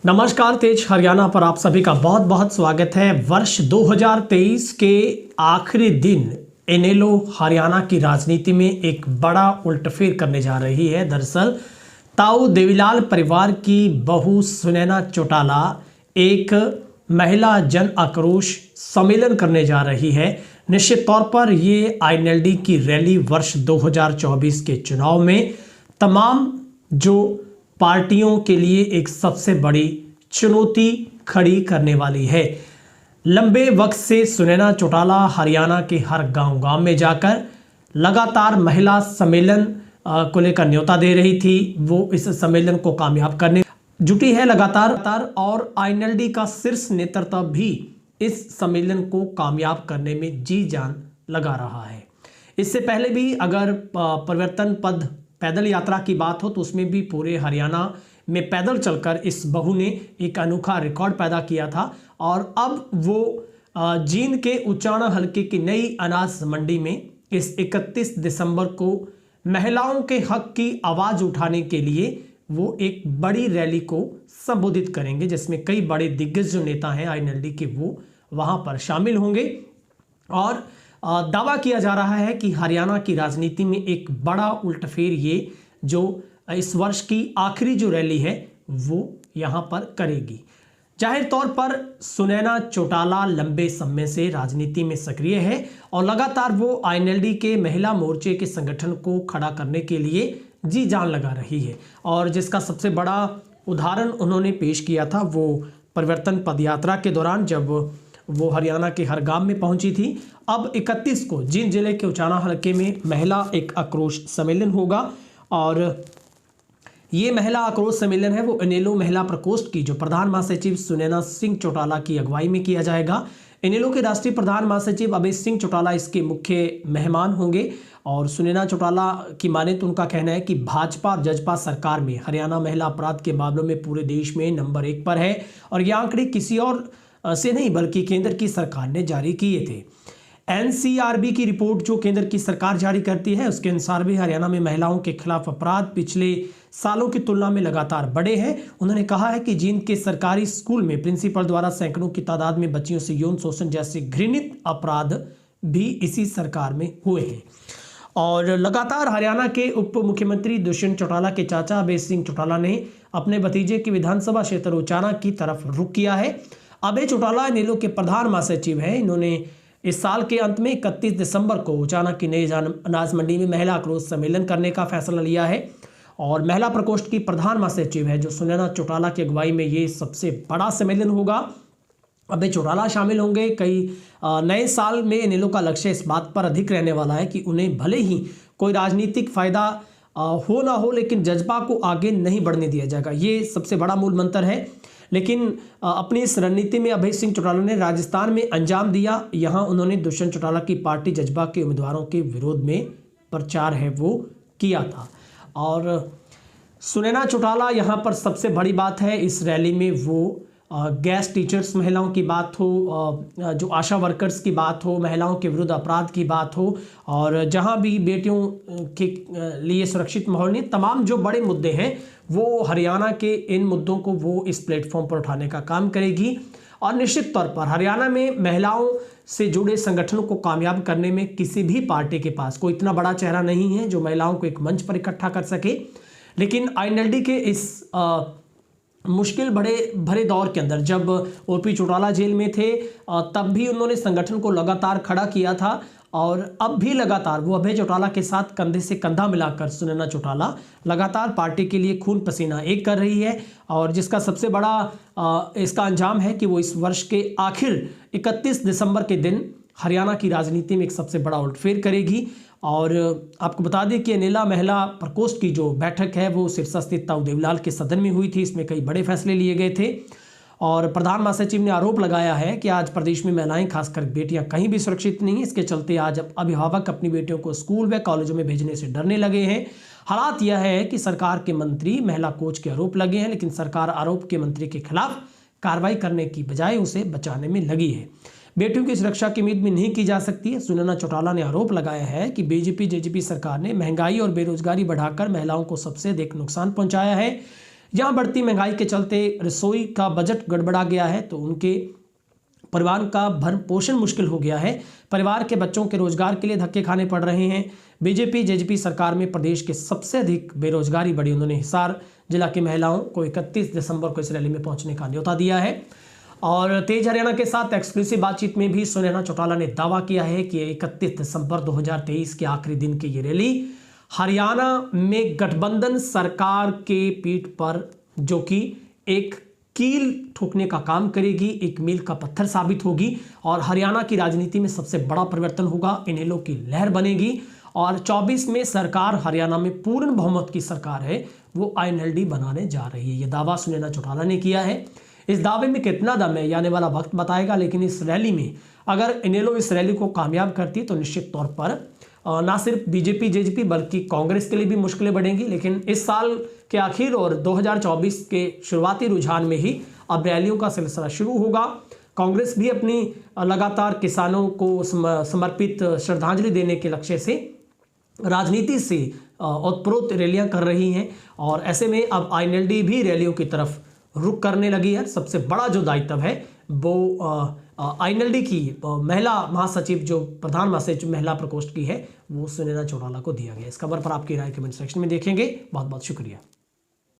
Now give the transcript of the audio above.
नमस्कार, तेज हरियाणा पर आप सभी का बहुत बहुत स्वागत है। वर्ष 2023 के आखिरी दिन इनेलो हरियाणा की राजनीति में एक बड़ा उल्टफेर करने जा रही है। दरअसल ताऊ देवीलाल परिवार की बहू सुनैना चौटाला एक महिला जन आक्रोश सम्मेलन करने जा रही है। निश्चित तौर पर ये आईएनएलडी की रैली वर्ष 2024 के चुनाव में तमाम जो पार्टियों के लिए एक सबसे बड़ी चुनौती खड़ी करने वाली है। लंबे वक्त से सुनैना चौटाला हरियाणा के हर गांव-गांव में जाकर लगातार महिला सम्मेलन को लेकर न्योता दे रही थी। वो इस सम्मेलन को कामयाब करने जुटी है लगातार, और आईएनएलडी का शीर्ष नेतृत्व भी इस सम्मेलन को कामयाब करने में जी जान लगा रहा है। इससे पहले भी अगर परिवर्तन पद पैदल यात्रा की बात हो तो उसमें भी पूरे हरियाणा में पैदल चलकर इस बहू ने एक अनोखा रिकॉर्ड पैदा किया था। और अब वो जींद के उचाना हलके की नई अनाज मंडी में इस 31 दिसंबर को महिलाओं के हक की आवाज़ उठाने के लिए वो एक बड़ी रैली को संबोधित करेंगे, जिसमें कई बड़े दिग्गज जो नेता हैं आईएनएलडी के वो वहाँ पर शामिल होंगे। और दावा किया जा रहा है कि हरियाणा की राजनीति में एक बड़ा उल्टफेर ये जो इस वर्ष की आखिरी जो रैली है वो यहाँ पर करेगी। जाहिर तौर पर सुनैना चौटाला लंबे समय से राजनीति में सक्रिय है और लगातार वो आईएनएलडी के महिला मोर्चे के संगठन को खड़ा करने के लिए जी जान लगा रही है। और जिसका सबसे बड़ा उदाहरण उन्होंने पेश किया था वो परिवर्तन पदयात्रा के दौरान, जब वो हरियाणा के हर गांव में पहुंची थी। अब 31 को जींद जिले के उचाना हलके में महिला एक आक्रोश सम्मेलन होगा। और ये महिला आक्रोश सम्मेलन है वो इनेलो महिला प्रकोष्ठ की जो प्रधान महासचिव सुनैना सिंह चौटाला की अगुवाई में किया जाएगा। इनेलो के राष्ट्रीय प्रधान महासचिव अभय सिंह चौटाला इसके मुख्य मेहमान होंगे। और सुनैना चौटाला की माने तो उनका कहना है कि भाजपा और जजपा सरकार में हरियाणा महिला अपराध के मामलों में पूरे देश में नंबर 1 पर है। और ये आंकड़े किसी और से नहीं बल्कि केंद्र की सरकार ने जारी किए थे। एनसीआरबी की रिपोर्ट जो केंद्र की सरकार जारी करती है उसके अनुसार भी हरियाणा में महिलाओं के खिलाफ अपराध पिछले सालों की तुलना में लगातार बढ़े हैं। उन्होंने कहा है कि जींद के सरकारी स्कूल में प्रिंसिपल द्वारा सैकड़ों की तादाद में बच्चियों से यौन शोषण जैसे घृणित अपराध भी इसी सरकार में हुए हैं। और लगातार हरियाणा के उप मुख्यमंत्री दुष्यंत चौटाला के चाचा अभय सिंह चौटाला ने अपने भतीजे के विधानसभा क्षेत्र उचाना की तरफ रुख किया है। अभय चौटाला इनेलो के प्रधान महासचिव हैं। इन्होंने इस साल के अंत में 31 दिसंबर को उचाना की नई अनाज मंडी में महिला आक्रोश सम्मेलन करने का फैसला लिया है। और महिला प्रकोष्ठ की प्रधान महासचिव है जो सुनैना चौटाला की अगुवाई में ये सबसे बड़ा सम्मेलन होगा। अभय चौटाला शामिल होंगे। कई नए साल में इनेलो का लक्ष्य इस बात पर अधिक रहने वाला है कि उन्हें भले ही कोई राजनीतिक फायदा हो ना हो, लेकिन जज्बा को आगे नहीं बढ़ने दिया जाएगा। ये सबसे बड़ा मूल मंत्र है। लेकिन अपनी इस रणनीति में अभय सिंह चौटाला ने राजस्थान में अंजाम दिया। यहाँ उन्होंने दुष्यंत चौटाला की पार्टी जज्बा के उम्मीदवारों के विरोध में प्रचार है वो किया था। और सुनैना चौटाला यहाँ पर सबसे बड़ी बात है इस रैली में वो गैस टीचर्स महिलाओं की बात हो, जो आशा वर्कर्स की बात हो, महिलाओं के विरुद्ध अपराध की बात हो, और जहाँ भी बेटियों के लिए सुरक्षित माहौल नहीं, तमाम जो बड़े मुद्दे हैं वो हरियाणा के इन मुद्दों को वो इस प्लेटफॉर्म पर उठाने का काम करेगी। और निश्चित तौर पर हरियाणा में महिलाओं से जुड़े संगठनों को कामयाब करने में किसी भी पार्टी के पास कोई इतना बड़ा चेहरा नहीं है जो महिलाओं को एक मंच पर इकट्ठा कर सके। लेकिन आईएनएलडी के इस मुश्किल भरे दौर के अंदर जब ओपी चौटाला जेल में थे तब भी उन्होंने संगठन को लगातार खड़ा किया था। और अब भी लगातार वो अभय चौटाला के साथ कंधे से कंधा मिलाकर सुनैना चौटाला लगातार पार्टी के लिए खून पसीना एक कर रही है। और जिसका सबसे बड़ा इसका अंजाम है कि वो इस वर्ष के आखिर 31 दिसंबर के दिन हरियाणा की राजनीति में एक सबसे बड़ा उल्टफेर करेगी। और आपको बता दें कि अनेला महिला प्रकोष्ठ की जो बैठक है वो सिरसा स्थित ताऊ देवीलाल के सदन में हुई थी। इसमें कई बड़े फैसले लिए गए थे। और प्रधान महासचिव ने आरोप लगाया है कि आज प्रदेश में महिलाएं खासकर बेटियां कहीं भी सुरक्षित नहीं है। इसके चलते आज अभिभावक अपनी बेटियों को स्कूल व कॉलेजों में भेजने से डरने लगे हैं। हालात यह है कि सरकार के मंत्री महिला कोच के आरोप लगे हैं, लेकिन सरकार आरोप के मंत्री के खिलाफ कार्रवाई करने की बजाय उसे बचाने में लगी है। बेटियों की सुरक्षा की उम्मीद भी नहीं की जा सकती है। सुनैना चौटाला ने आरोप लगाया है कि बीजेपी जेजेपी सरकार ने महंगाई और बेरोजगारी बढ़ाकर महिलाओं को सबसे अधिक नुकसान पहुंचाया है। यहाँ बढ़ती महंगाई के चलते रसोई का बजट गड़बड़ा गया है, तो उनके परिवार का भरण पोषण मुश्किल हो गया है। परिवार के बच्चों के रोजगार के लिए धक्के खाने पड़ रहे हैं। बीजेपी जेजेपी सरकार में प्रदेश के सबसे अधिक बेरोजगारी बढ़ी। उन्होंने हिसार जिला की महिलाओं को 31 दिसंबर को इस रैली में पहुंचने का न्योता दिया है। और तेज हरियाणा के साथ एक्सक्लूसिव बातचीत में भी सुनैना चौटाला ने दावा किया है कि 31 दिसंबर 2023 के आखिरी दिन की ये रैली हरियाणा में गठबंधन सरकार के पीठ पर जो कि एक कील ठोकने का काम करेगी, एक मील का पत्थर साबित होगी और हरियाणा की राजनीति में सबसे बड़ा परिवर्तन होगा। इनेलो की लहर बनेगी और 24 में सरकार हरियाणा में पूर्ण बहुमत की सरकार है, वो आईएनएलडी बनाने जा रही है। ये दावा सुनैना चौटाला ने किया है। इस दावे में कितना दम है ये आने वाला वक्त बताएगा, लेकिन इस रैली में अगर इनेलो इस रैली को कामयाब करती है तो निश्चित तौर पर ना सिर्फ बीजेपी जेजेपी बल्कि कांग्रेस के लिए भी मुश्किलें बढ़ेंगी। लेकिन इस साल के आखिर और 2024 के शुरुआती रुझान में ही अब रैलियों का सिलसिला शुरू होगा। कांग्रेस भी अपनी लगातार किसानों को समर्पित श्रद्धांजलि देने के लक्ष्य से राजनीति से ओतप्रोत रैलियां कर रही हैं और ऐसे में अब आईएनएलडी भी रैलियों की तरफ रुख करने लगी है। सबसे बड़ा जो दायित्व है वो आईएनएलडी की महिला महासचिव, जो प्रधान महासचिव महिला प्रकोष्ठ की है, वो सुनैना चौटाला को दिया गया। इस खबर पर आपकी राय कमेंट सेक्शन में देखेंगे। बहुत बहुत शुक्रिया।